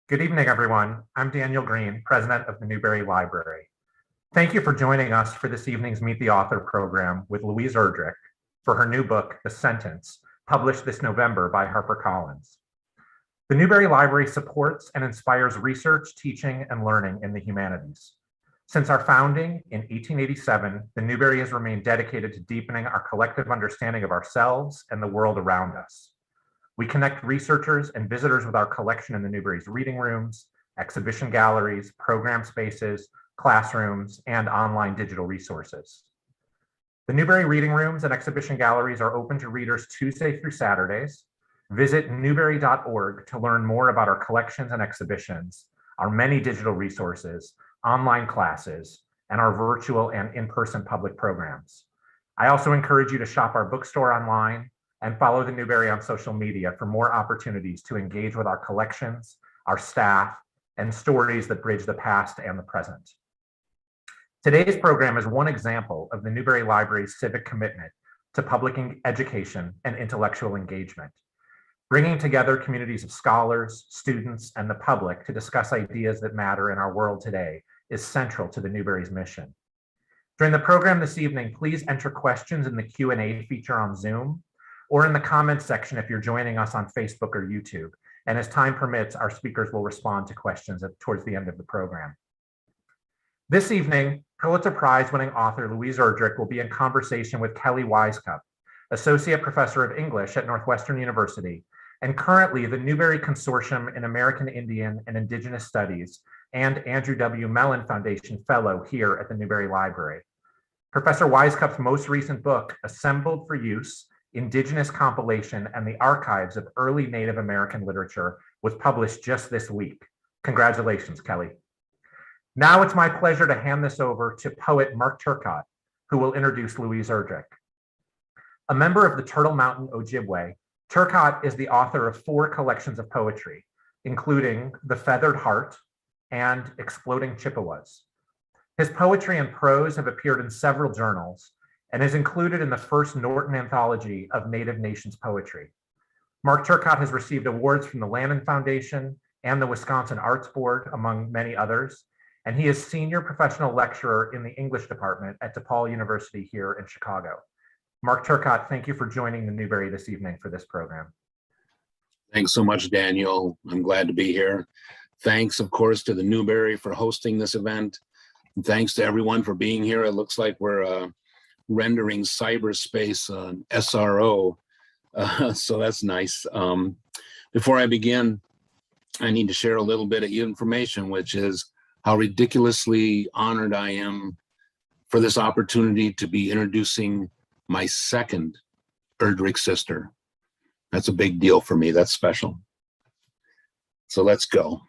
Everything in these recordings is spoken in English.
Good evening, everyone. I'm Daniel Greene, president of the Newberry Library. Thank you for joining us for this evening's Meet the Author program with Louise Erdrich for her new book, The Sentence, published this November by HarperCollins. The Newberry Library supports and inspires research, teaching, and learning in the humanities. Since our founding in 1887, the Newberry has remained dedicated to deepening our collective understanding of ourselves and the world around us. We connect researchers and visitors with our collection in the Newberry's reading rooms, exhibition galleries, program spaces, classrooms, and online digital resources. The Newberry reading rooms and exhibition galleries are open to readers Tuesday through Saturdays. Visit newberry.org to learn more about our collections and exhibitions, our many digital resources, online classes, and our virtual and in-person public programs. I also encourage you to shop our bookstore online and follow the Newberry on social media for more opportunities to engage with our collections, our staff, and stories that bridge the past and the present. Today's program is one example of the Newberry Library's civic commitment to public education and intellectual engagement, bringing together communities of scholars, students, and the public to discuss ideas that matter in our world today is central to the Newberry's mission. During the program this evening, please enter questions in the Q&A feature on Zoom, or in the comments section if you're joining us on Facebook or YouTube. And as time permits, our speakers will respond to questions towards the end of the program. This evening, Pulitzer Prize-winning author Louise Erdrich will be in conversation with Kelly Wisecup, Associate Professor of English at Northwestern University, and currently the Newberry Consortium in American Indian and Indigenous Studies and Andrew W. Mellon Foundation Fellow here at the Newberry Library. Professor Wisecup's most recent book, Assembled for Use, Indigenous Compilation and the Archives of Early Native American Literature, was published just this week. Congratulations, Kelly. Now it's my pleasure to hand this over to poet Mark Turcotte, who will introduce Louise Erdrich. A member of the Turtle Mountain Ojibwe, Turcotte is the author of 4 collections of poetry, including The Feathered Heart and Exploding Chippewas. His poetry and prose have appeared in several journals and is included in the first Norton Anthology of Native Nations Poetry. Mark Turcotte has received awards from the Lannan Foundation and the Wisconsin Arts Board, among many others, and he is Senior Professional Lecturer in the English Department at DePaul University here in Chicago. Mark Turcotte, thank you for joining the Newberry this evening for this program. Thanks so much, Daniel. I'm glad to be here. Thanks, of course, to the Newberry for hosting this event. And thanks to everyone for being here. It looks like we're rendering cyberspace on SRO, so that's nice. Before I begin, I need to share a little bit of information, which is how ridiculously honored I am for this opportunity to be introducing my second Erdrich sister. That's a big deal for me. That's special. So let's go.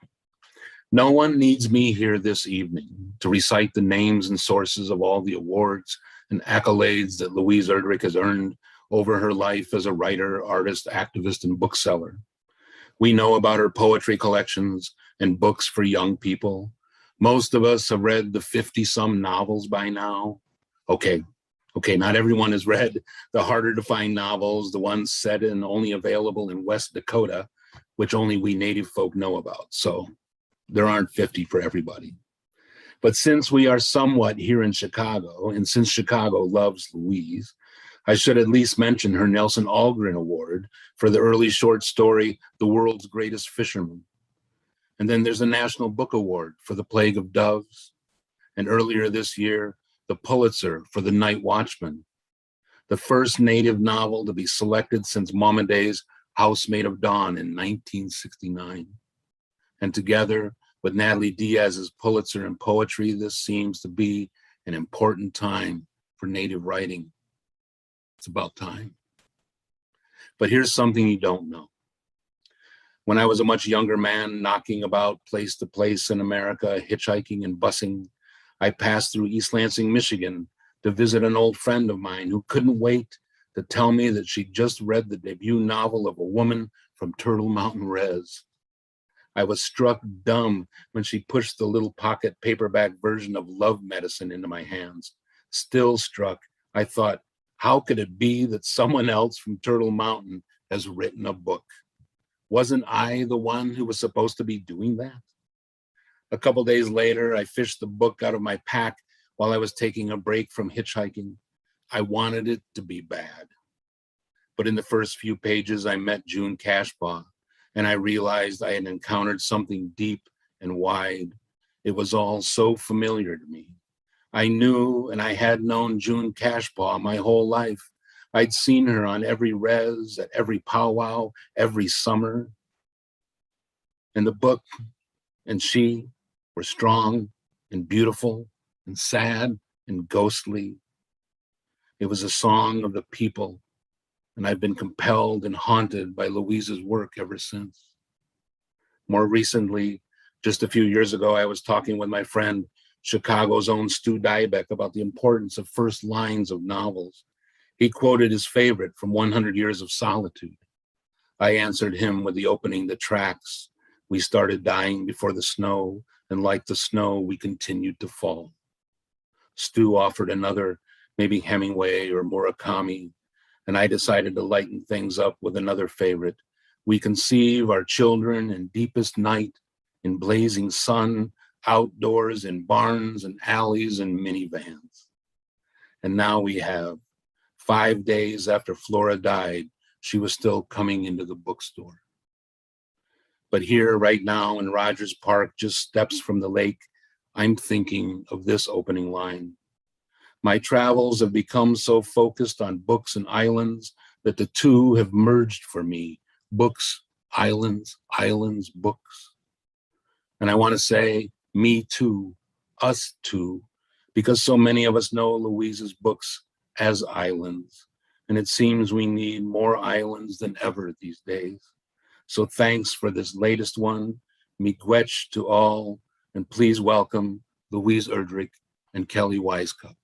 No one needs me here this evening to recite the names and sources of all the awards and accolades that Louise Erdrich has earned over her life as a writer, artist, activist, and bookseller. We know about her poetry collections and books for young people. Most of us have read the 50-some novels by now. Okay, not everyone has read the harder to find novels, the ones set and only available in West Dakota, which only we Native folk know about. So there aren't 50 for everybody. But since we are somewhat here in Chicago, and since Chicago loves Louise, I should at least mention her Nelson Algren Award for the early short story, The World's Greatest Fisherman. And then there's a National Book Award for The Plague of Doves. And earlier this year, the Pulitzer for The Night Watchman, the first Native novel to be selected since Momaday's Housemaid of Dawn in 1969. And together with Natalie Diaz's Pulitzer in Poetry, this seems to be an important time for Native writing. It's about time. But here's something you don't know. When I was a much younger man, knocking about place to place in America, hitchhiking and busing, I passed through East Lansing, Michigan, to visit an old friend of mine who couldn't wait to tell me that she'd just read the debut novel of a woman from Turtle Mountain Res. I was struck dumb when she pushed the little pocket paperback version of Love Medicine into my hands. Still struck, I thought, how could it be that someone else from Turtle Mountain has written a book? Wasn't I the one who was supposed to be doing that? A couple days later, I fished the book out of my pack while I was taking a break from hitchhiking. I wanted it to be bad. But in the first few pages, I met June Cashbaugh, and I realized I had encountered something deep and wide. It was all so familiar to me. I knew and I had known June Cashbaugh my whole life. I'd seen her on every res, at every powwow, every summer. And the book and she were strong and beautiful and sad and ghostly. It was a song of the people, and I've been compelled and haunted by Louise's work ever since. More recently, just a few years ago, I was talking with my friend, Chicago's own Stu Diebeck, about the importance of first lines of novels. He quoted his favorite from 100 Years of Solitude. I answered him with the opening that tracks. We started dying before the snow, and like the snow, we continued to fall. Stu offered another, maybe Hemingway or Murakami, and I decided to lighten things up with another favorite. We conceive our children in deepest night, in blazing sun, outdoors, in barns and alleys and minivans. And now we have 5 days after Flora died, she was still coming into the bookstore. But here, right now, in Rogers Park, just steps from the lake, I'm thinking of this opening line. My travels have become so focused on books and islands that the two have merged for me. Books, islands, islands, books. And I want to say, me too, us too, because so many of us know Louise's books as islands. And it seems we need more islands than ever these days. So thanks for this latest one. Miigwech to all, and please welcome Louise Erdrich and Kelly Wisecup.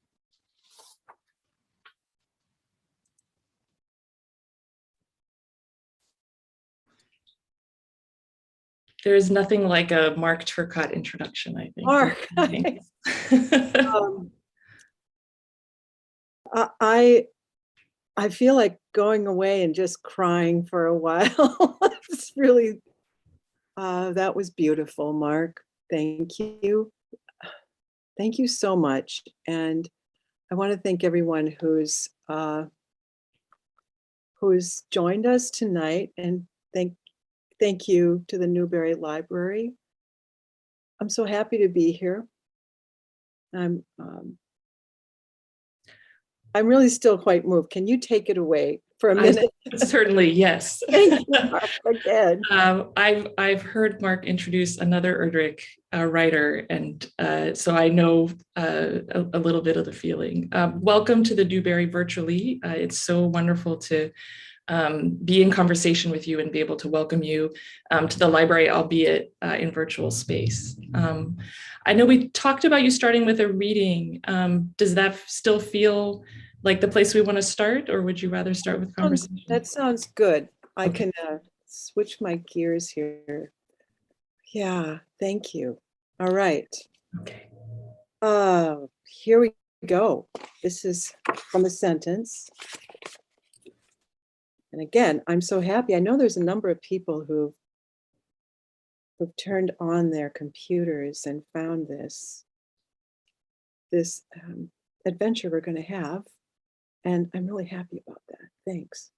There is nothing like a Mark Turcotte introduction, I think. Mark, I feel like going away and just crying for a while. It's really, that was beautiful, Mark. Thank you. Thank you so much. And I want to thank everyone who's joined us tonight, and thank you to the Newberry Library. I'm so happy to be here. I'm really still quite moved. Can you take it away for a minute? Certainly, yes. Thank you, Mark, again. I've heard Mark introduce another Erdrich writer, and so I know a little bit of the feeling. Welcome to the Newberry virtually. It's so wonderful to be in conversation with you and be able to welcome you to the library, albeit in virtual space. I know we talked about you starting with a reading. Does that still feel like the place we want to start, or would you rather start with conversation? That sounds good. I Okay. can switch my gears here. Yeah, thank you. All right. Okay. Here we go. This is from a sentence. And again, I'm so happy. I know there's a number of people who've turned on their computers and found this adventure we're going to have. And I'm really happy about that. Thanks.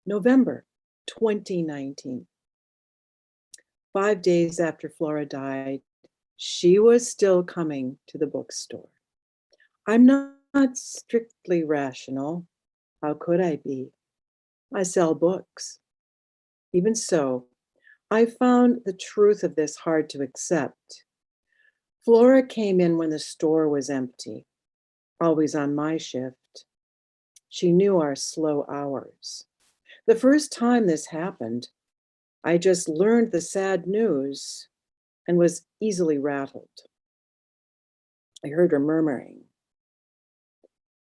November 2019. 5 days after Flora died, she was still coming to the bookstore. I'm not strictly rational. How could I be? I sell books. Even so, I found the truth of this hard to accept. Flora came in when the store was empty, always on my shift. She knew our slow hours. The first time this happened, I just learned the sad news and was easily rattled. I heard her murmuring,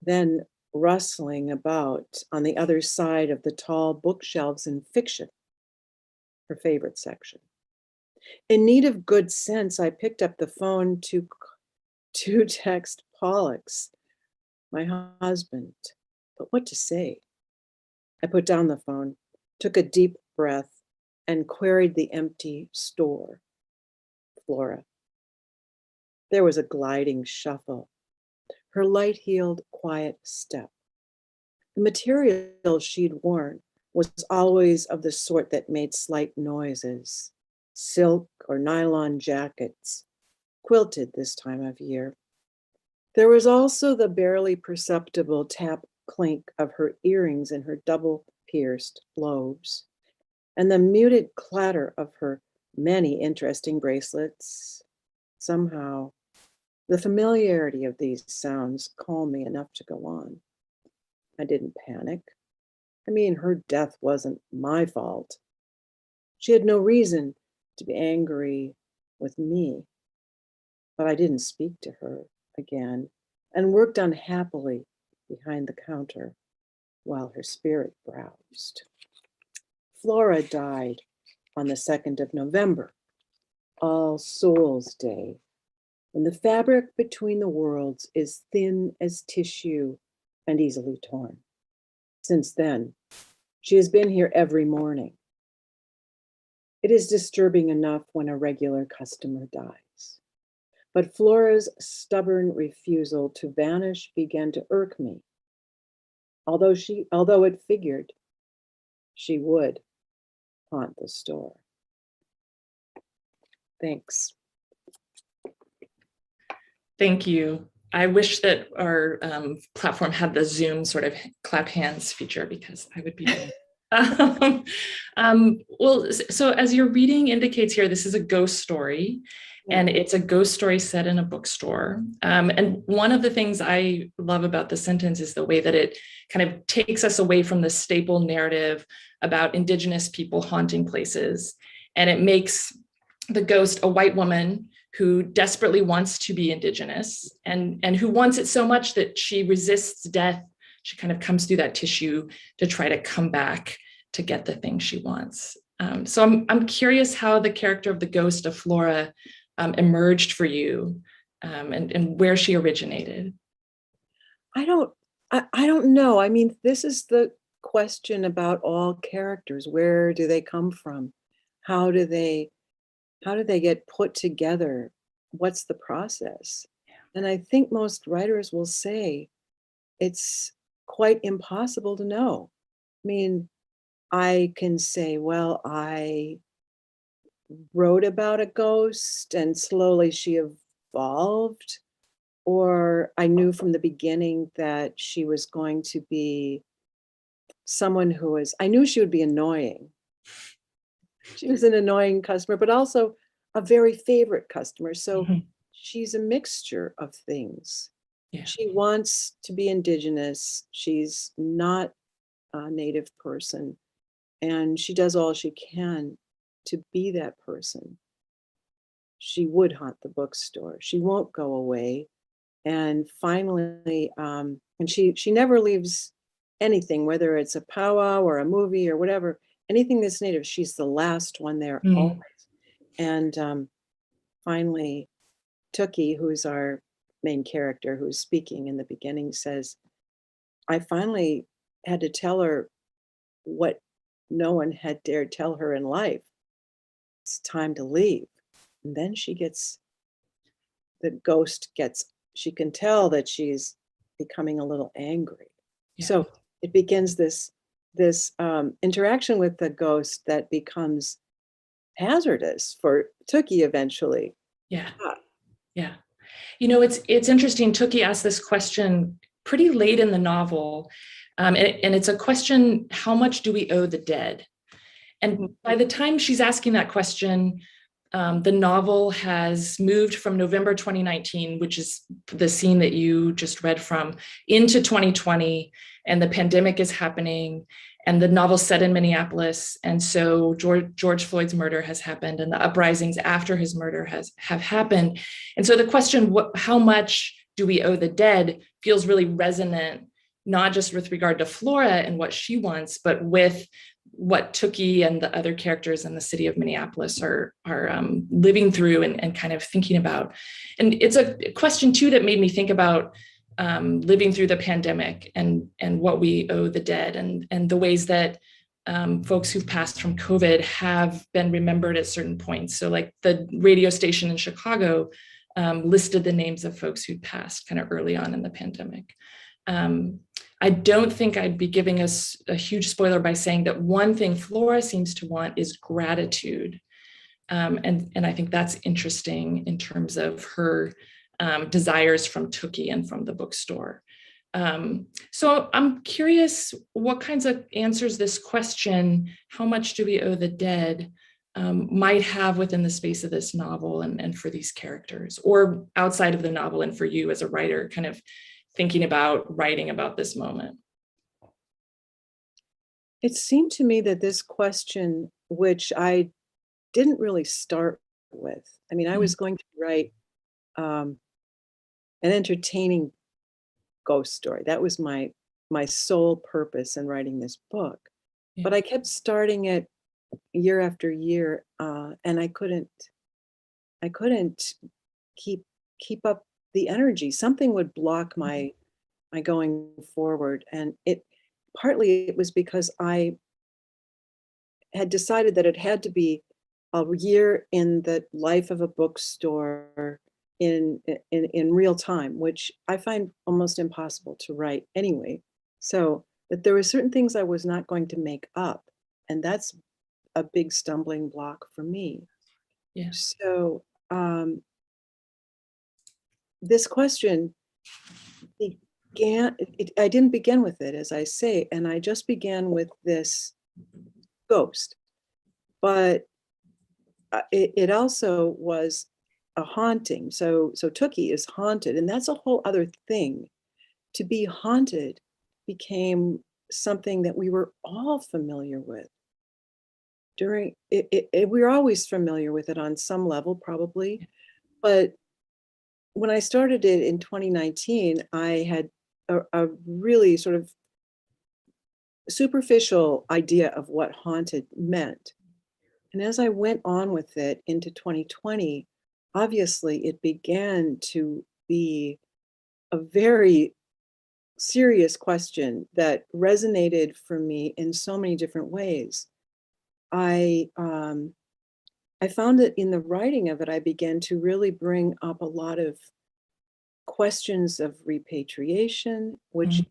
then rustling about on the other side of the tall bookshelves in fiction, her favorite section. In need of good sense, I picked up the phone to text Pollux, my husband, but what to say? I put down the phone, took a deep breath, and queried the empty store. Flora. There was a gliding shuffle, her light-heeled, quiet step. The material she'd worn was always of the sort that made slight noises, silk or nylon jackets, quilted this time of year. There was also the barely perceptible tap clink of her earrings in her double-pierced lobes, and the muted clatter of her many interesting bracelets. Somehow, the familiarity of these sounds calmed me enough to go on. I didn't panic. I mean, her death wasn't my fault. She had no reason to be angry with me, but I didn't speak to her again and worked unhappily behind the counter while her spirit browsed. Flora died on the 2nd of November, All Souls Day, when the fabric between the worlds is thin as tissue and easily torn. Since then, she has been here every morning. It is disturbing enough when a regular customer dies. But Flora's stubborn refusal to vanish began to irk me, although it figured she would haunt the store. Thanks. Thank you. I wish that our platform had the Zoom sort of clap hands feature, because I would be well, so as your reading indicates here, this is a ghost story, and it's a ghost story set in a bookstore. And one of the things I love about the sentence is the way that it kind of takes us away from the staple narrative about Indigenous people haunting places. And it makes the ghost a white woman who desperately wants to be Indigenous and who wants it so much that she resists death. She kind of comes through that tissue to try to come back to get the thing she wants. So I'm curious how the character of the ghost of Flora emerged for you, and where she originated. I don't know. I mean, this is the question about all characters. Where do they come from? How do they get put together? What's the process? And I think most writers will say it's quite impossible to know. I mean, I can say, well, I wrote about a ghost and slowly she evolved, or I knew from the beginning that she was going to be someone I knew she would be annoying. She was an annoying customer, but also a very favorite customer. So she's a mixture of things. Yeah. She wants to be Indigenous. She's not a Native person. And she does all she can to be that person. She would haunt the bookstore. She won't go away. And finally, and she never leaves anything, whether it's a powwow or a movie or whatever, anything that's Native, she's the last one there always. And finally, Tookie, who's our main character, who's speaking in the beginning, says, I finally had to tell her what no one had dared tell her in life. It's time to leave. And then the ghost gets, she can tell that she's becoming a little angry. Yeah. So it begins this interaction with the ghost that becomes hazardous for Tookie eventually. Yeah. You know, it's interesting. Tookie asked this question pretty late in the novel. And it's a question, how much do we owe the dead? And by the time she's asking that question, the novel has moved from November 2019, which is the scene that you just read from, into 2020, and the pandemic is happening, and the novel's set in Minneapolis. And so George Floyd's murder has happened, and the uprisings after his murder have happened. And so the question, how much do we owe the dead, feels really resonant, not just with regard to Flora and what she wants, but with what Tookie and the other characters in the city of Minneapolis are living through and kind of thinking about. And it's a question too that made me think about living through the pandemic and what we owe the dead, and the ways that folks who've passed from COVID have been remembered at certain points. So like the radio station in Chicago listed the names of folks who'd passed kind of early on in the pandemic. I don't think I'd be giving us a huge spoiler by saying that one thing Flora seems to want is gratitude. And I think that's interesting in terms of her desires from Tookie and from the bookstore. So I'm curious what kinds of answers this question, how much do we owe the dead, might have within the space of this novel and for these characters, or outside of the novel and for you as a writer, kind of thinking about writing about this moment. It seemed to me that this question, which I didn't really start with, I mean, I was going to write an entertaining ghost story. That was my sole purpose in writing this book. Yeah. But I kept starting it year after year, and I couldn't keep up the energy. Something would block my going forward, and partly it was because I had decided that it had to be a year in the life of a bookstore in real time, which I find almost impossible to write anyway. So that there were certain things I was not going to make up, and that's a big stumbling block for me. Yeah. So this question began, I didn't begin with it, as I say, and I just began with this ghost. But it also was a haunting. So Tookie is haunted, and that's a whole other thing. To be haunted became something that we were all familiar with. We were always familiar with it on some level, probably. But when I started it in 2019, I had a really sort of superficial idea of what haunted meant. And as I went on with it into 2020, obviously it began to be a very serious question that resonated for me in so many different ways. I found that in the writing of it, I began to really bring up a lot of questions of repatriation, which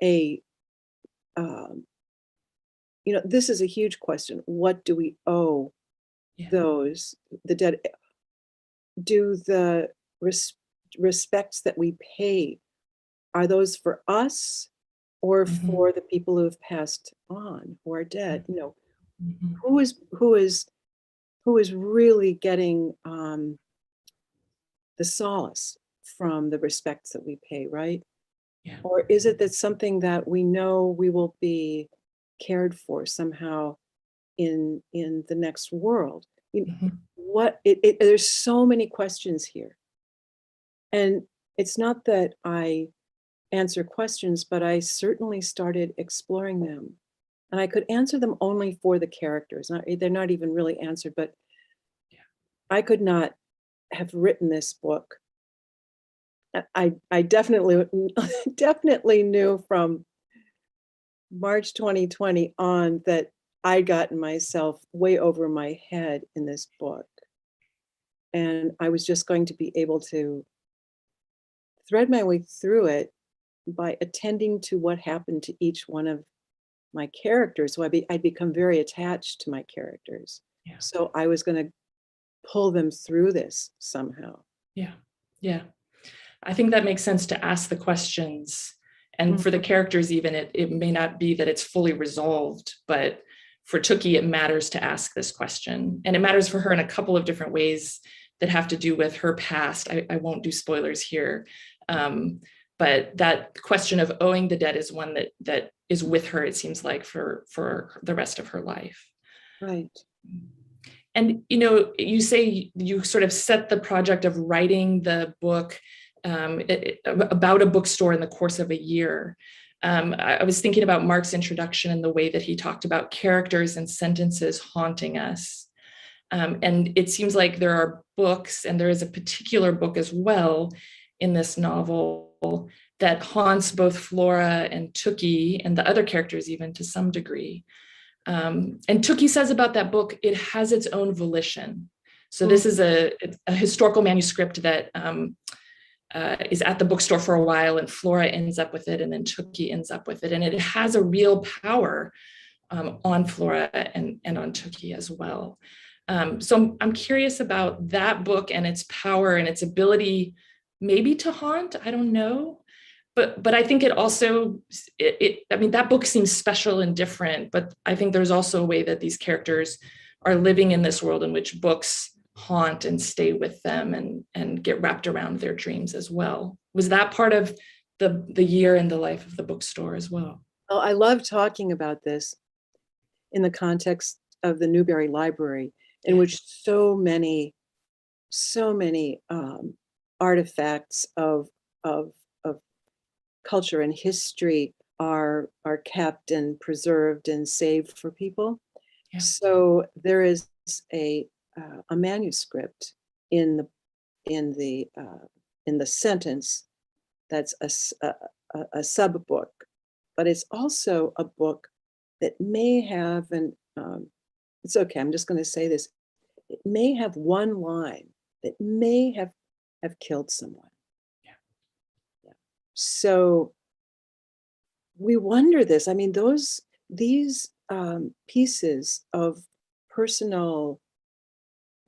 is this is a huge question. What do we owe the dead? Do the respects that we pay, are those for us or for the people who have passed on, who are dead? Who is really getting the solace from the respects that we pay, right? Yeah. Or is it that something that we know we will be cared for somehow in the next world? There's so many questions here. And it's not that I answer questions, but I certainly started exploring them. And I could answer them only for the characters. They're not even really answered, but I could not have written this book. I definitely knew from March 2020 on that I'd gotten myself way over my head in this book. And I was just going to be able to thread my way through it by attending to what happened to each one of my characters. So I'd become very attached to my characters. Yeah. So I was going to pull them through this somehow. Yeah. I think that makes sense to ask the questions. And for the characters, even it may not be that it's fully resolved, but for Tookie, it matters to ask this question. And it matters for her in a couple of different ways that have to do with her past. I won't do spoilers here. But that question of owing the dead is one that is with her, it seems like, for the rest of her life. Right. And, you say you sort of set the project of writing the book about a bookstore in the course of a year. I was thinking about Mark's introduction and the way that he talked about characters and sentences haunting us. And it seems like there are books, and there is a particular book as well in this novel that haunts both Flora and Tookie and the other characters even to some degree. And Turcotte says about that book, it has its own volition. So this is a historical manuscript that is at the bookstore for a while, and Flora ends up with it, and then Turcotte ends up with it. And it has a real power on Flora and on Turcotte as well. So I'm curious about that book and its power and its ability maybe to haunt, I don't know. But I think it also, I mean, that book seems special and different, but I think there's also a way that these characters are living in this world in which books haunt and stay with them and get wrapped around their dreams as well. Was that part of the year in the life of the bookstore as well? Oh, I love talking about this in the context of the Newberry Library, in which so many artifacts of culture and history are kept and preserved and saved for people. Yeah. So there is a manuscript in the sentence that's a sub book, but it's also a book that may have it's okay, I'm just going to say this, it may have one line that may have killed someone. Yeah. So we wonder this. I mean, these pieces of personal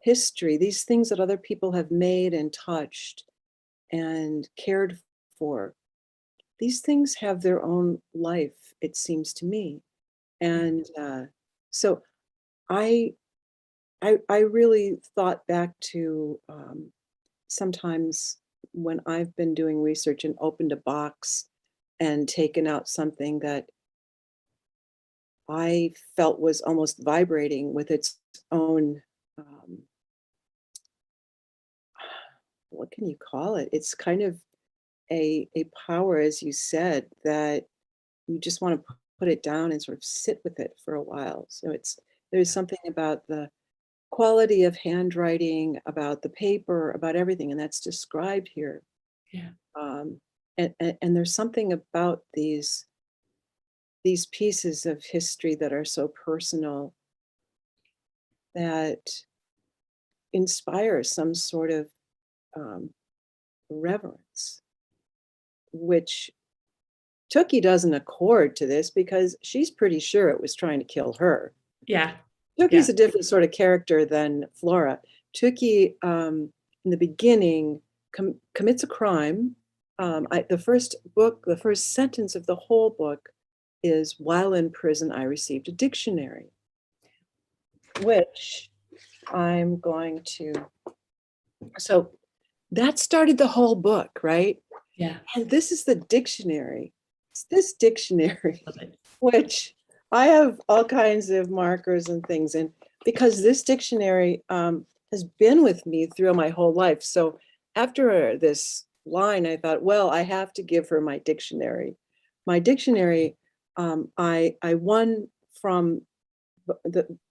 history, these things that other people have made and touched and cared for, these things have their own life, it seems to me. And so I really thought back to sometimes when I've been doing research and opened a box and taken out something that I felt was almost vibrating with its own, what can you call it? It's kind of a power, as you said, that you just want to put it down and sort of sit with it for a while. So there's something about the quality of handwriting, about the paper, about everything, and that's described here. Yeah. And there's something about these pieces of history that are so personal that inspire some sort of reverence, which Turcotte doesn't accord to this because she's pretty sure it was trying to kill her. Yeah. Turcotte's a different sort of character than Flora. Turcotte, in the beginning, commits a crime. The first sentence of the whole book is, "While in prison, I received a dictionary," which I'm going to, so that started the whole book, right? Yeah. And this is the dictionary. It's this dictionary, which I have all kinds of markers and things in, because this dictionary has been with me through my whole life. So after this line, I thought, well, I have to give her my dictionary. My dictionary, I won from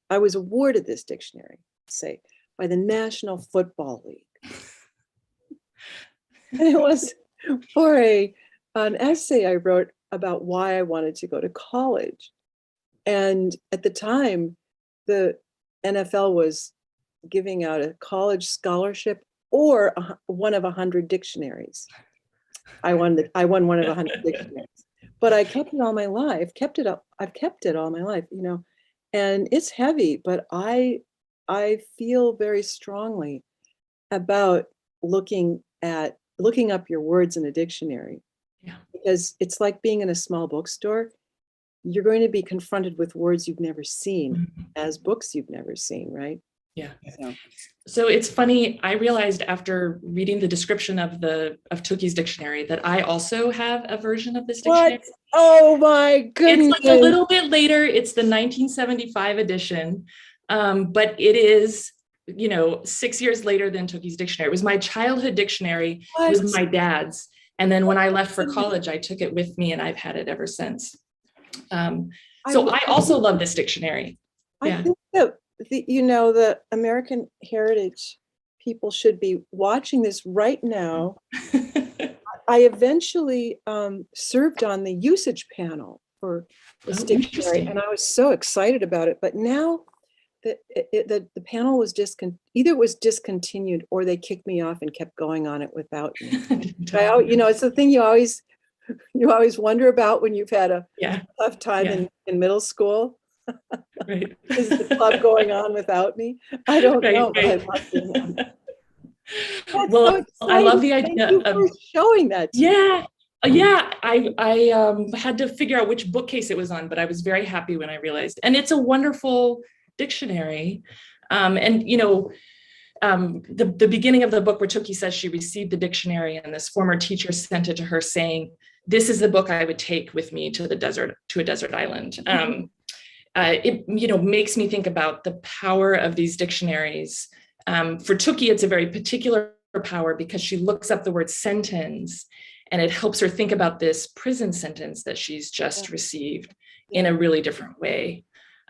I was awarded this dictionary, say, by the National Football League. And it was for an essay I wrote about why I wanted to go to college. And at the time, the NFL was giving out a college scholarship or one of 100 dictionaries. I won one of 100 dictionaries, but I kept it all my life. I've kept it all my life, you know, and it's heavy, but I feel very strongly about looking up your words in a dictionary. Yeah. Because it's like being in a small bookstore. You're going to be confronted with words you've never seen, as books you've never seen, right? Yeah. So it's funny, I realized after reading the description of Turcotte's dictionary that I also have a version of this dictionary. what? Oh my goodness. It's like a little bit later. It's the 1975 edition, but it is, 6 years later than Turcotte's dictionary. It was my childhood dictionary. It was my dad's. And then when I left for college, I took it with me and I've had it ever since. So I also love this dictionary. I think that the American Heritage people should be watching this right now. I eventually served on the usage panel for this Oh, dictionary, interesting. and I was so excited about it. But now the panel was either it was discontinued or they kicked me off and kept going on it without me. It's the thing you always wonder about when you've had a Yeah, tough time yeah. in middle school. Right. Is the club going on without me? I don't Right, know, but I right. love it. That's so Well, I love exciting. the Thank idea you of, for showing that to me. yeah, yeah. I had to figure out which bookcase it was on, but I was very happy when I realized. And it's a wonderful dictionary. And the beginning of the book where Turcotte says she received the dictionary and this former teacher sent it to her saying, "This is the book I would take with me to a desert island." It makes me think about the power of these dictionaries. For Turcotte, it's a very particular power because she looks up the word sentence and it helps her think about this prison sentence that she's just received in a really different way.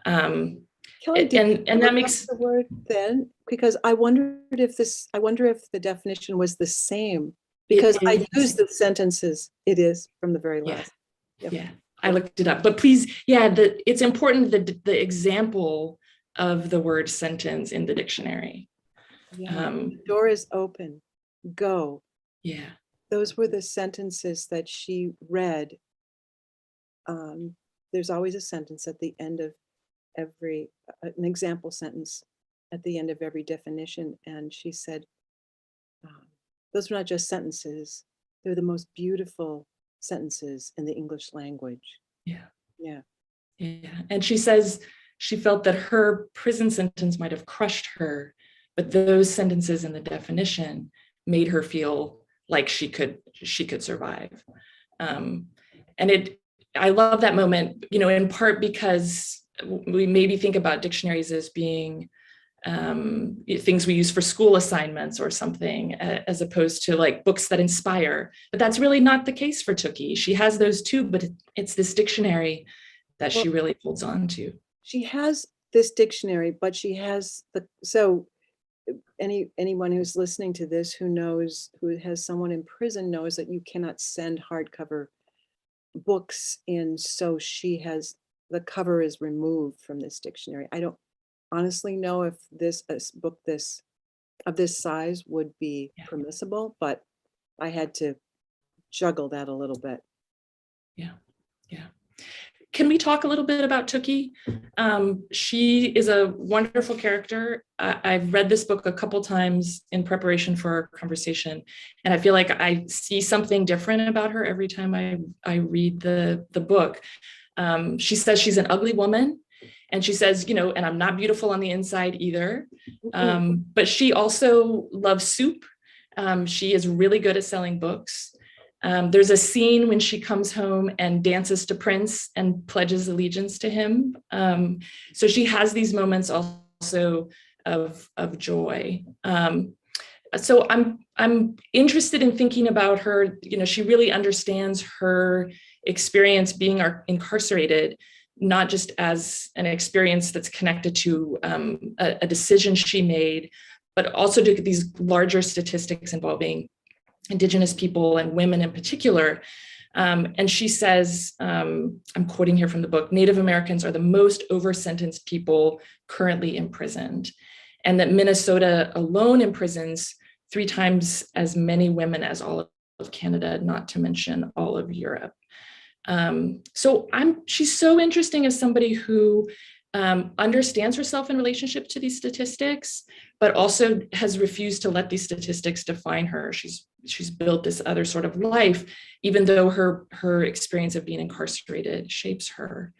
Kelly, And that makes the word then, because I wonder if the definition was the same, because I used the sentences. It is from the very last. Yeah. I looked it up, but please, it's important that the example of the word sentence in the dictionary. The door is open. Go. Yeah. Those were the sentences that she read. There's always a sentence at the end of an example sentence at the end of every definition. And she said, those are not just sentences. They're the most beautiful sentences in the English language. Yeah. And she says she felt that her prison sentence might have crushed her, but those sentences in the definition made her feel like she could survive. I love that moment, in part because we maybe think about dictionaries as being things we use for school assignments or something, as opposed to like books that inspire. But that's really not the case for Turcotte. She has those too, but it's this dictionary that she really holds on to. She has this dictionary, but she has anyone who's listening to this who has someone in prison knows that you cannot send hardcover books in, so the cover is removed from this dictionary. I don't honestly know if a book of this size would be permissible, but I had to juggle that a little bit. Yeah. Can we talk a little bit about Turcotte? She is a wonderful character. I've read this book a couple times in preparation for our conversation, and I feel like I see something different about her every time I read the book. She says she's an ugly woman, and she says, and I'm not beautiful on the inside either, but she also loves soup. She is really good at selling books. There's a scene when she comes home and dances to Prince and pledges allegiance to him. So she has these moments also of joy. So I'm interested in thinking about her. She really understands her experience being incarcerated, not just as an experience that's connected to a decision she made, but also to these larger statistics involving Indigenous people and women in particular. And she says, I'm quoting here from the book, Native Americans are the most over-sentenced people currently imprisoned, and that Minnesota alone imprisons 3 times as many women as all of Canada, not to mention all of Europe. So she's so interesting as somebody who understands herself in relationship to these statistics, but also has refused to let these statistics define her. She's built this other sort of life, even though her experience of being incarcerated shapes her.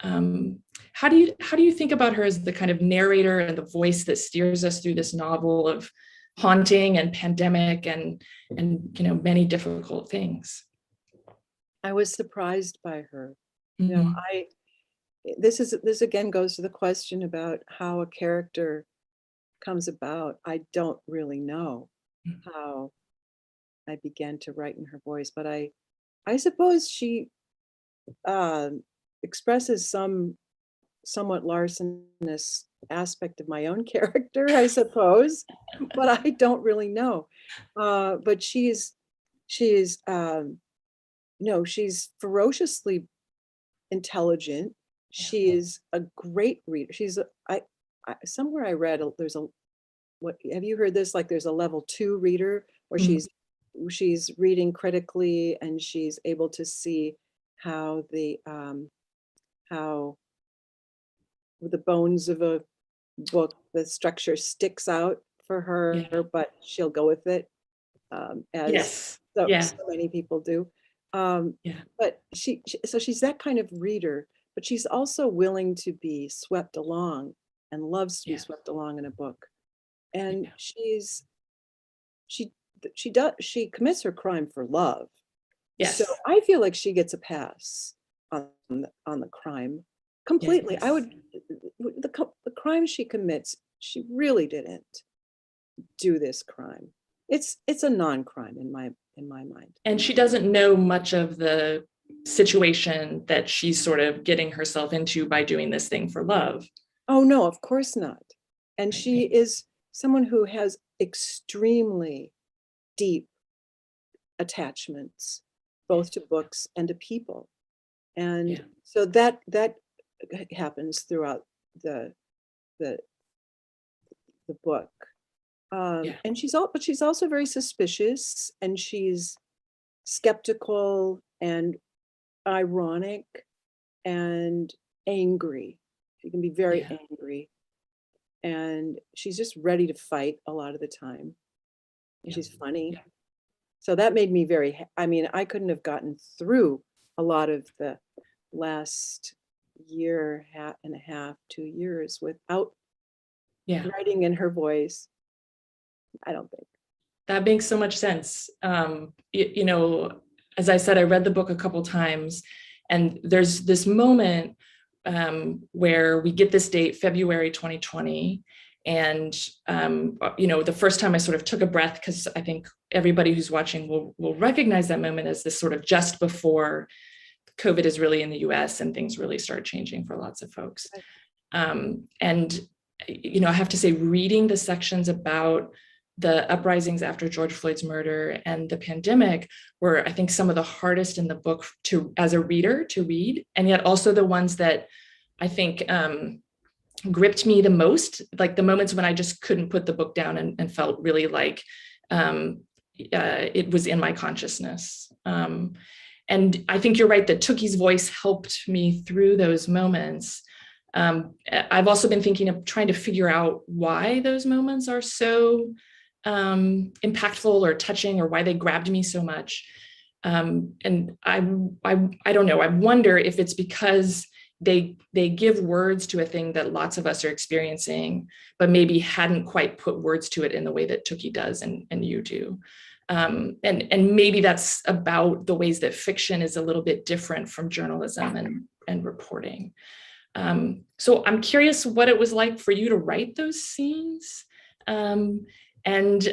How do you think about her as the kind of narrator and the voice that steers us through this novel of haunting and pandemic and many difficult things? I was surprised by her. This again goes to the question about how a character comes about. I don't really know how I began to write in her voice, but I suppose she expresses some somewhat larcenous aspect of my own character, I suppose, but I don't really know. But she's ferociously intelligent. She is a great reader. Somewhere I read there's a, what, have you heard this? Like there's a level 2 reader where she's reading critically and she's able to see how the bones of a book, the structure sticks out for her, but she'll go with it, as so many people do. But so she's that kind of reader, but she's also willing to be swept along and loves to be swept along in a book. And she commits her crime for love. So I feel like she gets a pass on the crime completely. I would, the crime she commits, she really didn't do this crime. It's a non-crime in my mind. And she doesn't know much of the situation that she's sort of getting herself into by doing this thing for love. Oh no, of course not. And she is someone who has extremely deep attachments, both to books and to people. And so that happens throughout the book. And she's also very suspicious, and she's skeptical and ironic and angry. She can be very angry, and she's just ready to fight a lot of the time. And she's funny. So that made me very, I mean, I couldn't have gotten through a lot of the last year and a half, 2 years without writing in her voice. I don't think. That makes so much sense. You know, as I said, I read the book a couple times, and there's this moment where we get this date, February 2020. And, you know, the first time I sort of took a breath, because I think everybody who's watching will recognize that moment as this sort of just before COVID is really in the US and things really start changing for lots of folks. And, you know, I have to say, reading the sections about the uprisings after George Floyd's murder and the pandemic were, I think, some of the hardest in the book as a reader to read, and yet also the ones that I think gripped me the most, like the moments when I just couldn't put the book down and felt really like it was in my consciousness. And I think you're right that Tookie's voice helped me through those moments. I've also been thinking of trying to figure out why those moments are so impactful or touching, or why they grabbed me so much. And I don't know, I wonder if it's because they give words to a thing that lots of us are experiencing, but maybe hadn't quite put words to it in the way that Tookie does and you do. And maybe that's about the ways that fiction is a little bit different from journalism and reporting. So I'm curious what it was like for you to write those scenes. And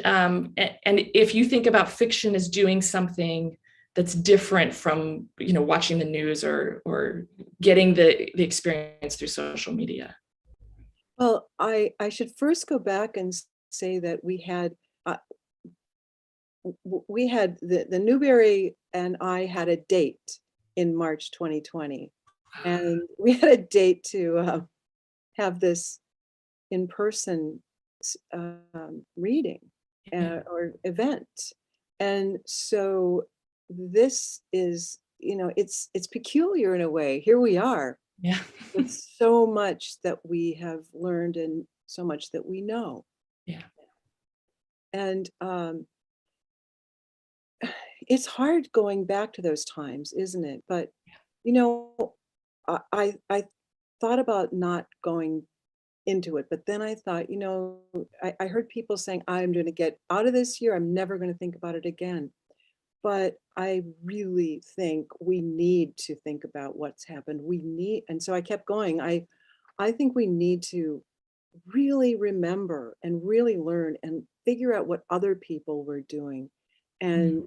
if you think about fiction as doing something that's different from, you know, watching the news or getting the experience through social media. Well, I should first go back and say that we had the Newberry and I had a date in March 2020, and we had a date to have this in-person reading or event. And so this is, you know, it's peculiar in a way. Here we are with so much that we have learned and so much that we know. And it's hard going back to those times, isn't it? But you know, I thought about not going into it, but then I thought, you know, I heard people saying, I'm going to get out of this year, I'm never going to think about it again. But I really think we need to think about what's happened. And so I kept going. I think we need to really remember and really learn and figure out what other people were doing, and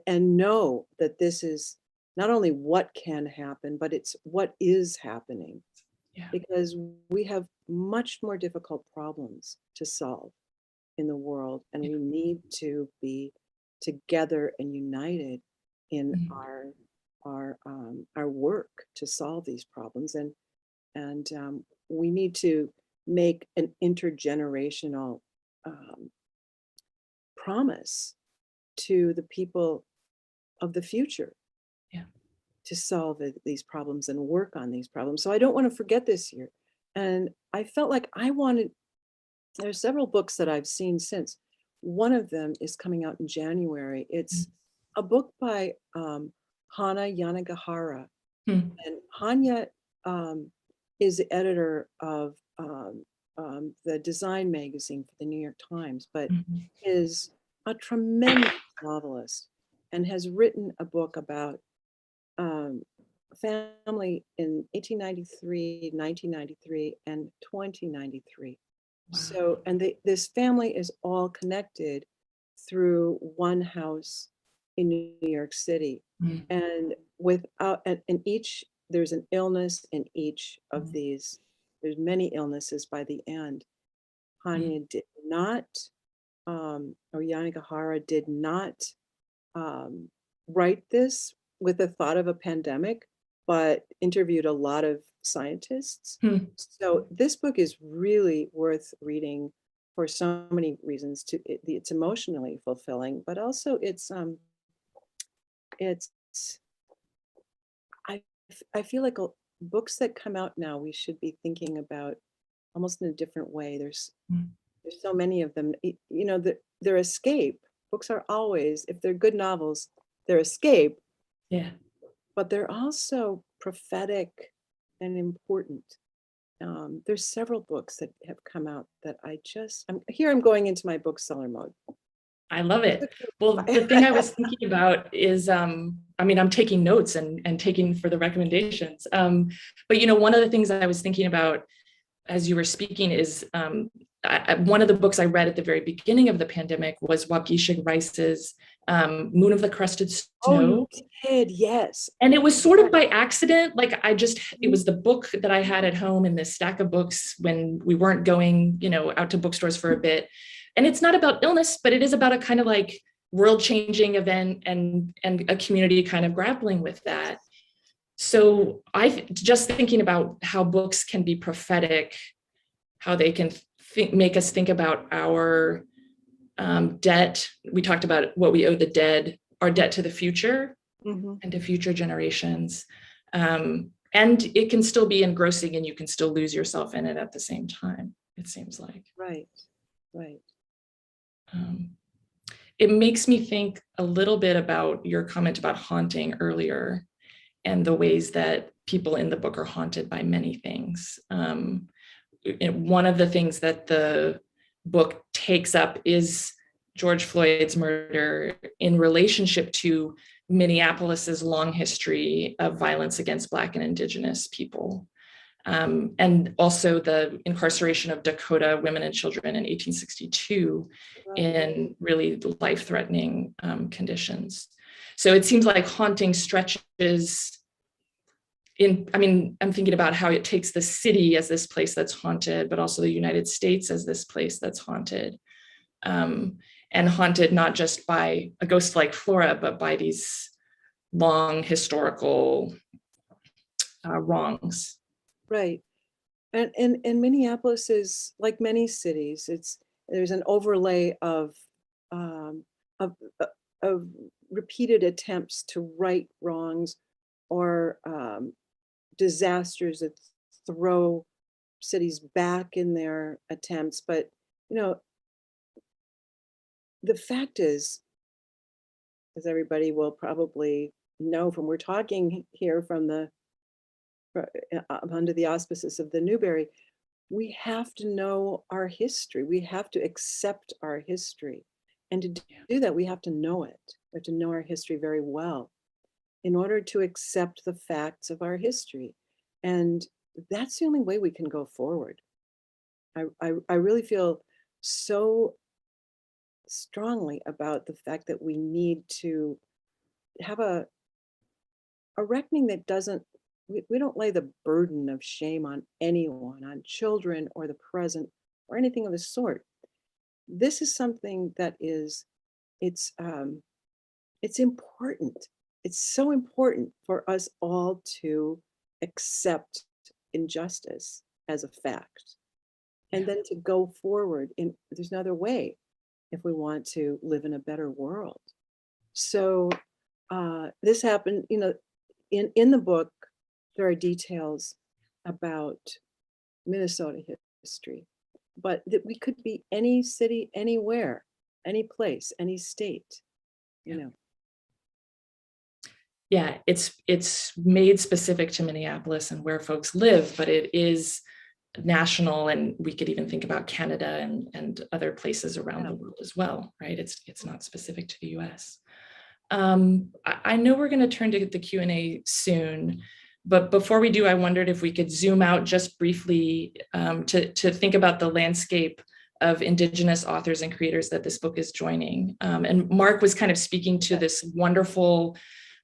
know that this is not only what can happen, but it's what is happening. Because we have much more difficult problems to solve in the world, and we need to be together and united in our our work to solve these problems, and we need to make an intergenerational promise to the people of the future. Yeah. To solve these problems and work on these problems. So I don't want to forget this year. And I felt like there's several books that I've seen since. One of them is coming out in January. It's a book by Hana Yanagihara. Mm. And Hanya is the editor of the design magazine for the New York Times, but is a tremendous novelist and has written a book about family in 1893, 1993, and 2093. Wow. So, and this family is all connected through one house in New York City. Mm. And and each, there's an illness in each of these. There's many illnesses by the end. Hanya did not, or Yanagihara did not write this with the thought of a pandemic, but interviewed a lot of scientists. Hmm. So this book is really worth reading for so many reasons. It's emotionally fulfilling, but also it's I feel like books that come out now, we should be thinking about almost in a different way. There's so many of them. You know, their escape. Books are always, if they're good novels, they're escape. Yeah. But they're also prophetic and important. There's several books that have come out that I'm going into my bookseller mode. I love it. Well, the thing I was thinking about is, I mean, I'm taking notes and taking for the recommendations. But, you know, one of the things I was thinking about as you were speaking is one of the books I read at the very beginning of the pandemic was Waukesha Rice's Moon of the Crusted Snow. Oh, you did, yes. And it was sort of by accident. Like it was the book that I had at home in this stack of books when we weren't going, you know, out to bookstores for a bit. And it's not about illness, but it is about a kind of like world-changing event and a community kind of grappling with that. So just thinking about how books can be prophetic, how they can make us think about our debt. We talked about what we owe the dead, our debt to the future and to future generations. And it can still be engrossing and you can still lose yourself in it at the same time, it seems like. Right. It makes me think a little bit about your comment about haunting earlier and the ways that people in the book are haunted by many things. One of the things that the book takes up is George Floyd's murder in relationship to Minneapolis's long history of violence against Black and Indigenous people. And also the incarceration of Dakota women and children in 1862 in really life-threatening conditions. So it seems like haunting stretches I mean, I'm thinking about how it takes the city as this place that's haunted, but also the United States as this place that's haunted. And haunted not just by a ghost like Flora, but by these long historical wrongs. Right. And Minneapolis is like many cities. There's an overlay of repeated attempts to right wrongs or disasters that throw cities back in their attempts. But, you know, the fact is, as everybody will probably know from we're talking here from under the auspices of the Newberry, we have to know our history. We have to accept our history. And to do that, we have to know it. We have to know our history very well in order to accept the facts of our history. And that's the only way we can go forward. I really feel so strongly about the fact that we need to have a reckoning that we don't lay the burden of shame on anyone, on children or the present or anything of the sort. This is something that it's important it's so important for us all to accept injustice as a fact, and then to go forward. In there's no other way if we want to live in a better world. So this happened, in the book, there are details about Minnesota history, but that we could be any city, anywhere, any place, any state, you know. Yeah, it's made specific to Minneapolis and where folks live, but it is national, and we could even think about Canada and other places around the world as well, right? It's not specific to the US. I know we're going to turn to the Q&A soon, but before we do, I wondered if we could zoom out just briefly to think about the landscape of Indigenous authors and creators that this book is joining. And Mark was kind of speaking to this wonderful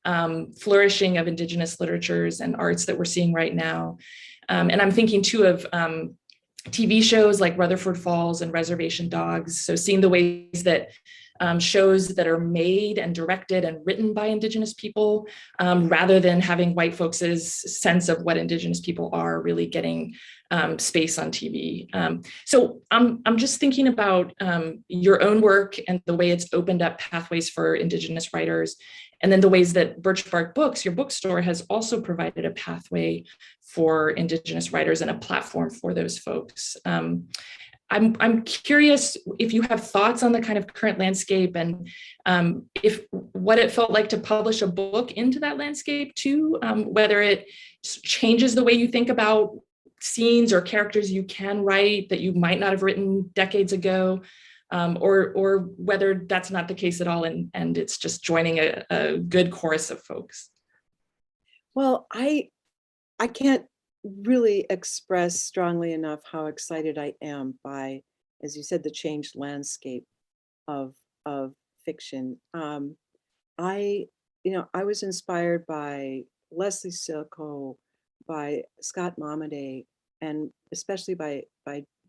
flourishing of Indigenous literatures and arts that we're seeing right now. And I'm thinking too of TV shows like Rutherford Falls and Reservation Dogs. So seeing the ways that shows that are made and directed and written by Indigenous people, rather than having white folks' sense of what Indigenous people are really getting space on TV. So I'm just thinking about your own work and the way it's opened up pathways for Indigenous writers, and then the ways that Birch Bark Books, your bookstore, has also provided a pathway for Indigenous writers and a platform for those folks. I'm curious if you have thoughts on the kind of current landscape, and if what it felt like to publish a book into that landscape too, whether it changes the way you think about scenes or characters you can write that you might not have written decades ago, or whether that's not the case at all, and it's just joining a good chorus of folks. Well, I can't really express strongly enough how excited I am by, as you said, the changed landscape of fiction. I was inspired by Leslie Silko, by Scott Momaday, and especially by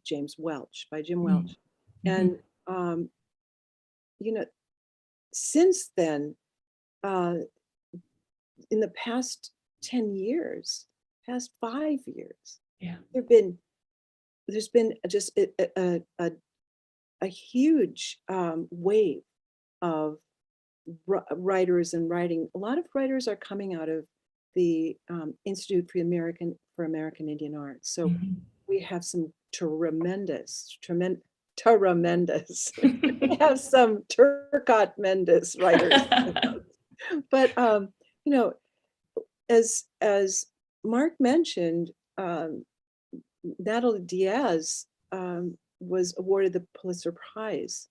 Jim Welch. Mm-hmm. And since then, in the past 10 years, past 5 years, there's been just a huge wave of writers and writing. A lot of writers are coming out of the Institute for American Indian Arts. So we have some tremendous. We have some Turcotte writers. But as Mark mentioned, Natalie Diaz was awarded the Pulitzer Prize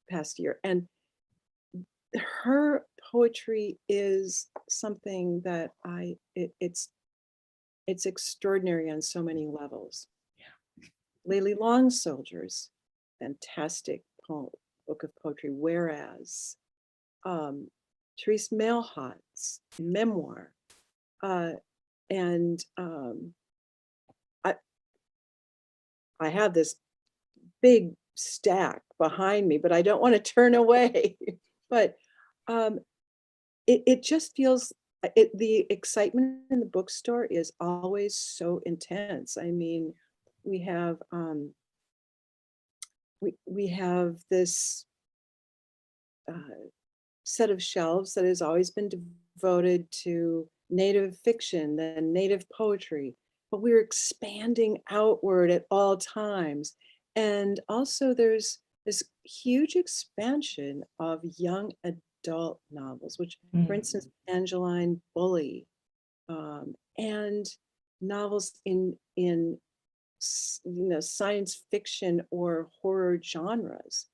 past year, and her poetry is something that it's extraordinary on so many levels. Layli Long Soldier's fantastic book of poetry, Whereas, Therese Mailhot's memoir, and I have this big stack behind me, but I don't want to turn away. But it just feels, the excitement in the bookstore is always so intense. I mean, we have this set of shelves that has always been devoted to Native fiction and Native poetry, but we're expanding outward at all times. And also there's this huge expansion of young adult novels, which, for instance, Angeline Bully, and novels in science fiction or horror genres.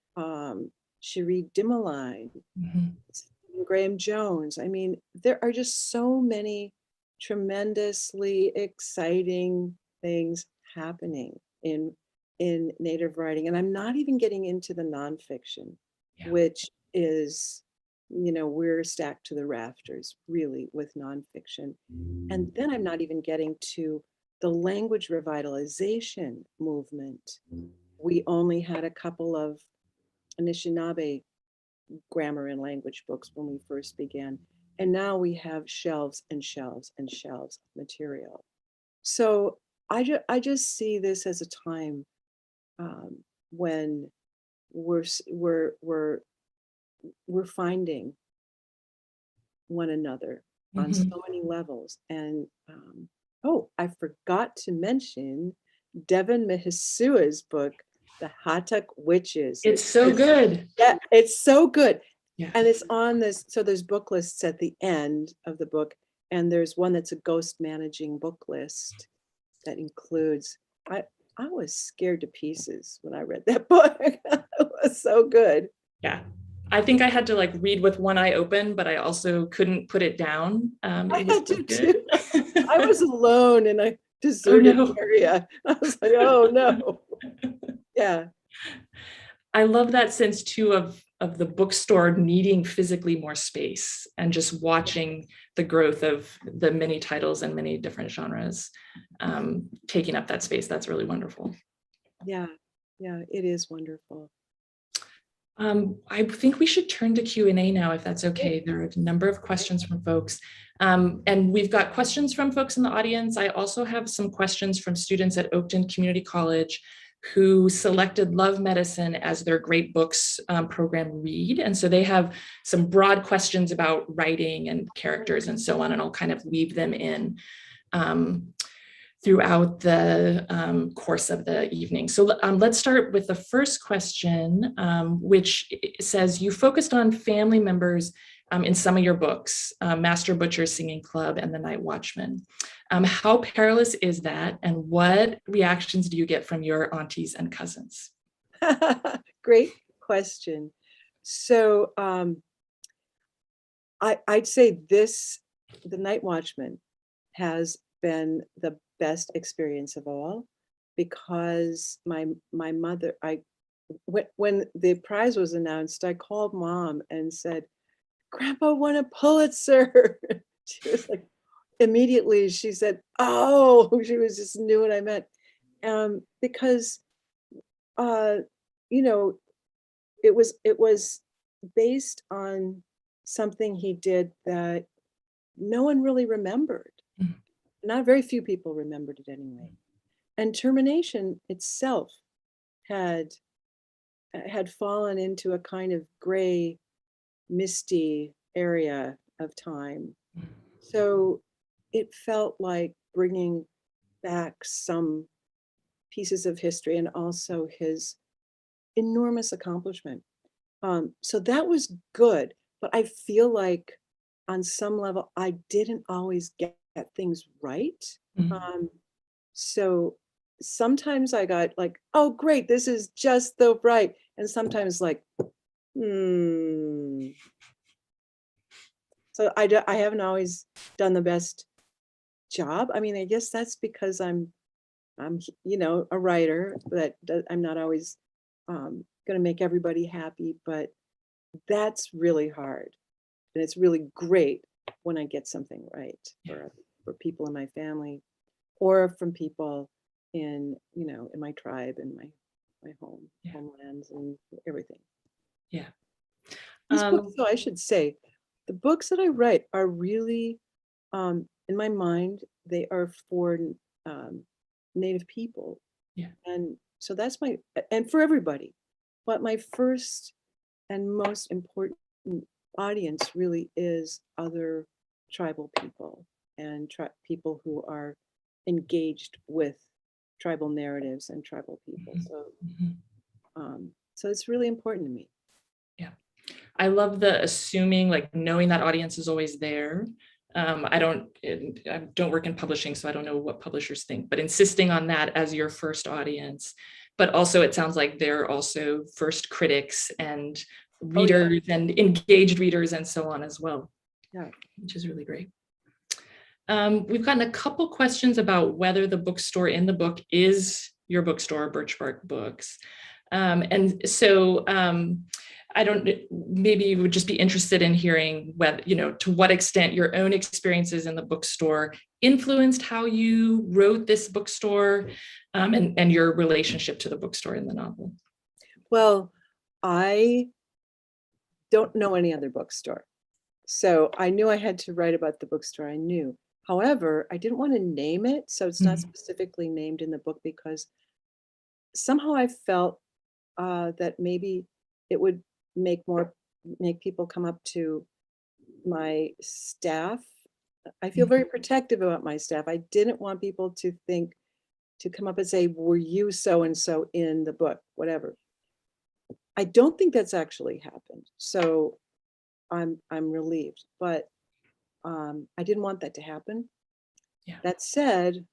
Cherie Dimaline, Graham Jones. I mean, there are just so many tremendously exciting things happening in Native writing. And I'm not even getting into the nonfiction, which is, we're stacked to the rafters really with nonfiction. And then I'm not even getting to the language revitalization movement. We only had a couple of Anishinaabe grammar and language books when we first began. And now we have shelves and shelves and shelves of material. So I just see this as a time when we're finding one another on so many levels. And oh, I forgot to mention Devin Mehisua's book, The Hatuk Witches. It's so good. Yeah, it's so good. Yeah. And it's on this, so there's book lists at the end of the book, and there's one that's a ghost managing book list that includes, I was scared to pieces when I read that book. It was so good. Yeah. I think I had to like read with one eye open, but I also couldn't put it down. I had to too. I was alone in a deserted area. I was like, oh no. Yeah. I love that sense too of the bookstore needing physically more space and just watching the growth of the many titles and many different genres taking up that space. That's really wonderful. Yeah, yeah, it is wonderful. I think we should turn to Q&A now, if that's okay. There are a number of questions from folks. And we've got questions from folks in the audience. I also have some questions from students at Oakton Community College who selected Love Medicine as their Great Books program read. And so they have some broad questions about writing and characters and so on, and I'll kind of weave them in throughout the course of the evening. So let's start with the first question, which says, you focused on family members in some of your books, Master Butcher's Singing Club and The Night Watchman. How perilous is that? And what reactions do you get from your aunties and cousins? Great question. So I'd say The Night Watchman has been the best experience of all, because my mother, when the prize was announced, I called Mom and said, Grandpa won a Pulitzer. She was like, immediately she said, oh, she was just knew what I meant. Because you know, it was based on something he did that no one really remembered. Not very few people remembered it anyway. And termination itself had fallen into a kind of gray, misty area of time. So it felt like bringing back some pieces of history and also his enormous accomplishment. So that was good, but I feel like on some level, I didn't always get things right. So sometimes I got like, oh, great, this is just the right. And sometimes like, So I haven't always done the best job. I mean, I guess that's because I'm you know, a writer, that I'm not always going to make everybody happy, but that's really hard. And it's really great when I get something right for people in my family, or from people in, you know, in my tribe and my homelands and everything. Yeah. These books, so I should say, the books that I write are really, in my mind, they are for Native people. Yeah. And so that's and for everybody. But my first and most important audience really is other tribal people and people who are engaged with tribal narratives and tribal people. So, so it's really important to me. Yeah, I love the assuming, like knowing that audience is always there. I don't work in publishing, so I don't know what publishers think, but insisting on that as your first audience. But also, it sounds like they're also first critics and readers and engaged readers and so on as well. Yeah, which is really great. We've gotten a couple questions about whether the bookstore in the book is your bookstore, Birch Bark Books. And so maybe you would just be interested in hearing whether, you know, to what extent your own experiences in the bookstore influenced how you wrote this bookstore, and your relationship to the bookstore in the novel. Well, I don't know any other bookstore. So I knew I had to write about the bookstore I knew. However, I didn't want to name it, so it's not specifically named in the book because somehow I felt that maybe it would make people come up to my staff. I feel very protective about my staff. I didn't want people to come up and say, were you so-and-so in the book, whatever. I don't think that's actually happened. So I'm relieved, but I didn't want that to happen. Yeah. That said,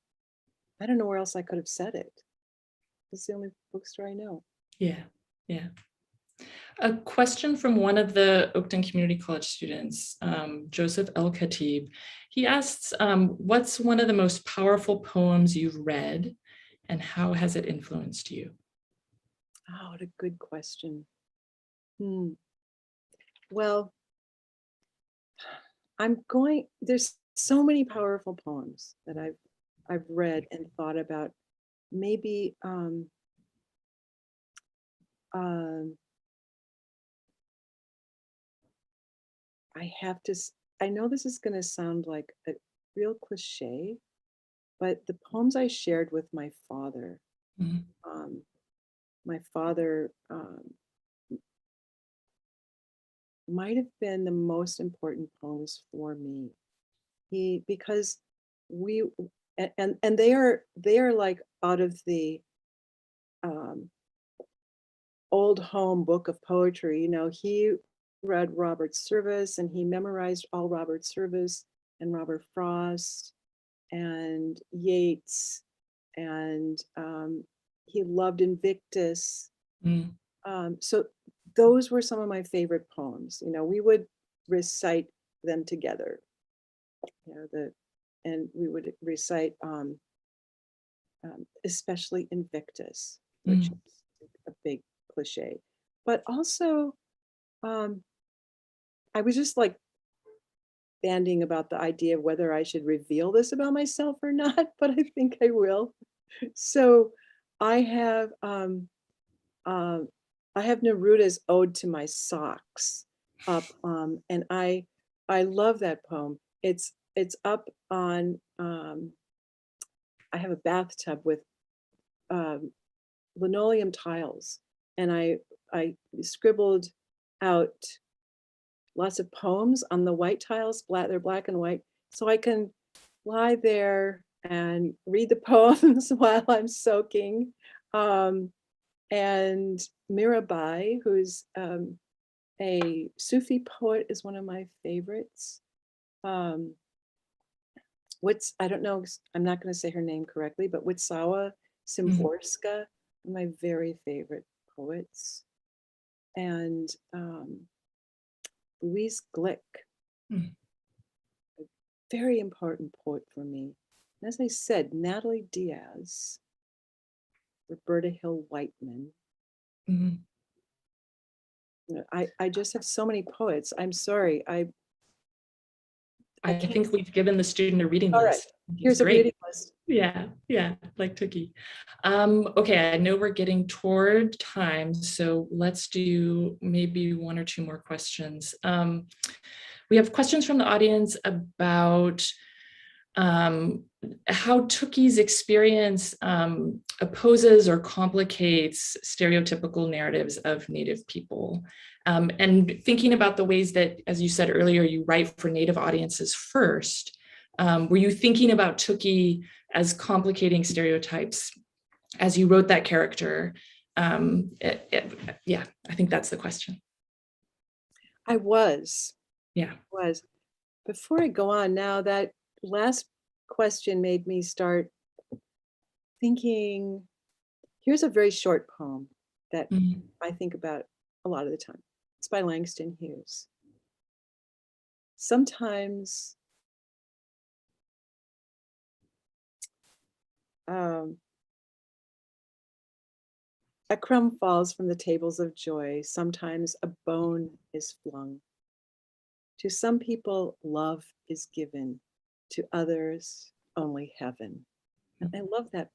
I don't know where else I could have said it. It's the only bookstore I know. Yeah, yeah. A question from one of the Oakton Community College students, Joseph El Khatib. He asks, what's one of the most powerful poems you've read and how has it influenced you? Oh, what a good question. Well, there's so many powerful poems that I've read and thought about. Maybe I know this is going to sound like a real cliche, but the poems I shared with my father, my father might have been the most important poems for me. Because they are like out of the old home book of poetry. You know, he read Robert Service and he memorized all Robert Service and Robert Frost and Yeats, and he loved Invictus. So those were some of my favorite poems. You know, we would recite them together. You know, and we would recite especially Invictus, which is a big cliche. But also, I was just like banding about the idea of whether I should reveal this about myself or not, but I think I will. So I have Neruda's Ode to My Socks up, and I love that poem. It's up on. I have a bathtub with linoleum tiles, and I scribbled out lots of poems on the white tiles. They're black and white, so I can lie there and read the poems while I'm soaking. And Mirabai, who's a Sufi poet, is one of my favorites. I don't know, I'm not going to say her name correctly, but Witsawa Szymborska, my very favorite poets. And Louise Glick, a very important poet for me. And as I said, Natalie Diaz, Roberta Hill Whiteman. I just have so many poets. I'm sorry. I think we've given the student a reading All list. right. Here's a reading list. Yeah, like Tookie. Okay, I know we're getting toward time, so let's do maybe one or two more questions. We have questions from the audience about how Tookie's experience opposes or complicates stereotypical narratives of Native people. And thinking about the ways that, as you said earlier, you write for Native audiences first, were you thinking about Tookie as complicating stereotypes as you wrote that character? Yeah, I think that's the question. I was. Yeah. Before I go on now, that last question made me start thinking, here's a very short poem that I think about a lot of the time. It's by Langston Hughes. Sometimes a crumb falls from the tables of joy. Sometimes a bone is flung. To some people, love is given. To others, only heaven. And I love that.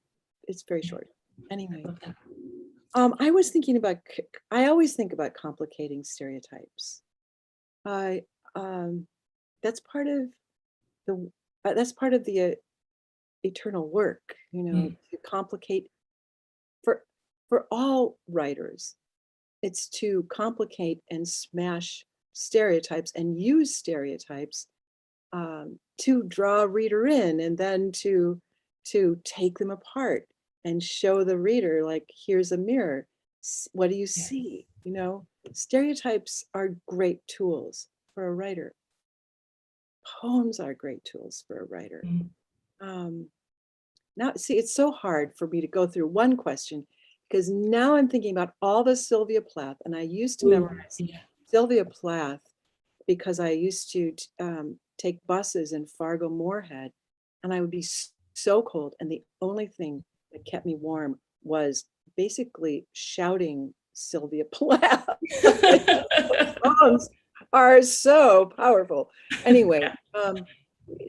It's very short. Anyway, I always think about complicating stereotypes. I that's part of the eternal work, you know, to complicate for all writers. It's to complicate and smash stereotypes and use stereotypes to draw a reader in, and then to take them apart and show the reader, like, here's a mirror. What do you see? You know, stereotypes are great tools for a writer. Poems are great tools for a writer. Now, see, it's so hard for me to go through one question because now I'm thinking about all the Sylvia Plath, and I used to memorize Sylvia Plath because I used to take buses in Fargo Moorhead, and I would be so cold, and the only thing that kept me warm was basically shouting Sylvia Plath. Songs are so powerful. Anyway,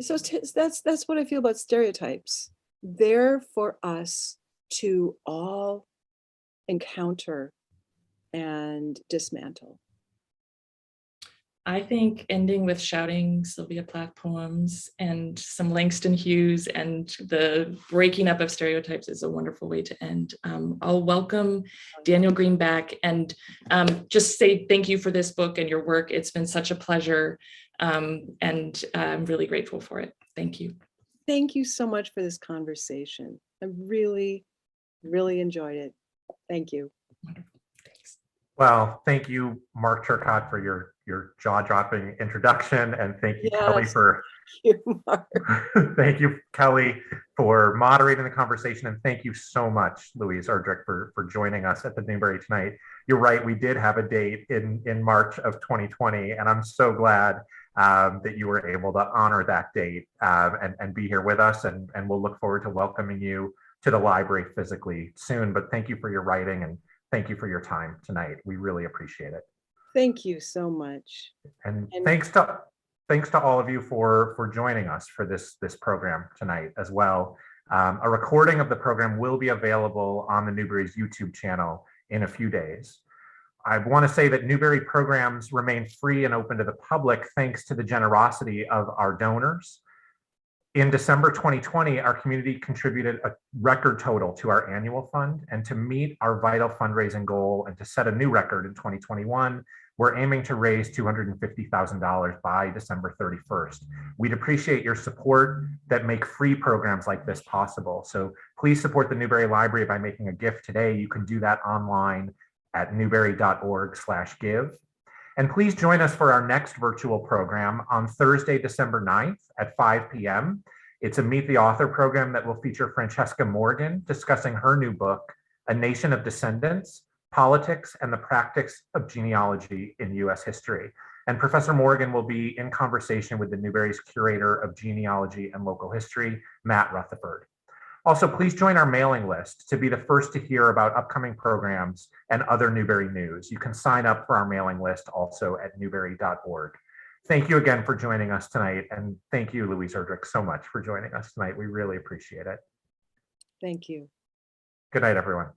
so that's what I feel about stereotypes. They're for us to all encounter and dismantle. I think ending with shouting Sylvia Plath poems and some Langston Hughes and the breaking up of stereotypes is a wonderful way to end. I'll welcome Daniel Greene back and just say thank you for this book and your work. It's been such a pleasure, and I'm really grateful for it. Thank you. Thank you so much for this conversation. I really, really enjoyed it. Thank you. Wonderful. Thanks. Well, thank you, Mark Turcotte, for your jaw-dropping introduction, and thank you, Kelly, for thank you, Kelly, for moderating the conversation, and thank you so much, Louise Erdrich, for joining us at the Newberry tonight. You're right, we did have a date in March of 2020, and I'm so glad that you were able to honor that date and be here with us, and we'll look forward to welcoming you to the library physically soon. But thank you for your writing, and thank you for your time tonight. We really appreciate it. Thank you so much. And thanks to all of you for joining us for this program tonight as well. A recording of the program will be available on the Newberry's YouTube channel in a few days. I want to say that Newberry programs remain free and open to the public thanks to the generosity of our donors. In December 2020, our community contributed a record total to our annual fund, and to meet our vital fundraising goal and to set a new record in 2021, we're aiming to raise $250,000 by December 31st. We'd appreciate your support that make free programs like this possible. So please support the Newberry Library by making a gift today. You can do that online at newberry.org/give. And please join us for our next virtual program on Thursday, December 9th at 5 p.m. It's a Meet the Author program that will feature Francesca Morgan discussing her new book, A Nation of Descendants, Politics and the Practice of Genealogy in U.S. History. And Professor Morgan will be in conversation with the Newberry's Curator of Genealogy and Local History, Matt Rutherford. Also, please join our mailing list to be the first to hear about upcoming programs and other Newberry news. You can sign up for our mailing list also at newberry.org. Thank you again for joining us tonight. And thank you, Louise Erdrich, so much for joining us tonight. We really appreciate it. Thank you. Good night, everyone.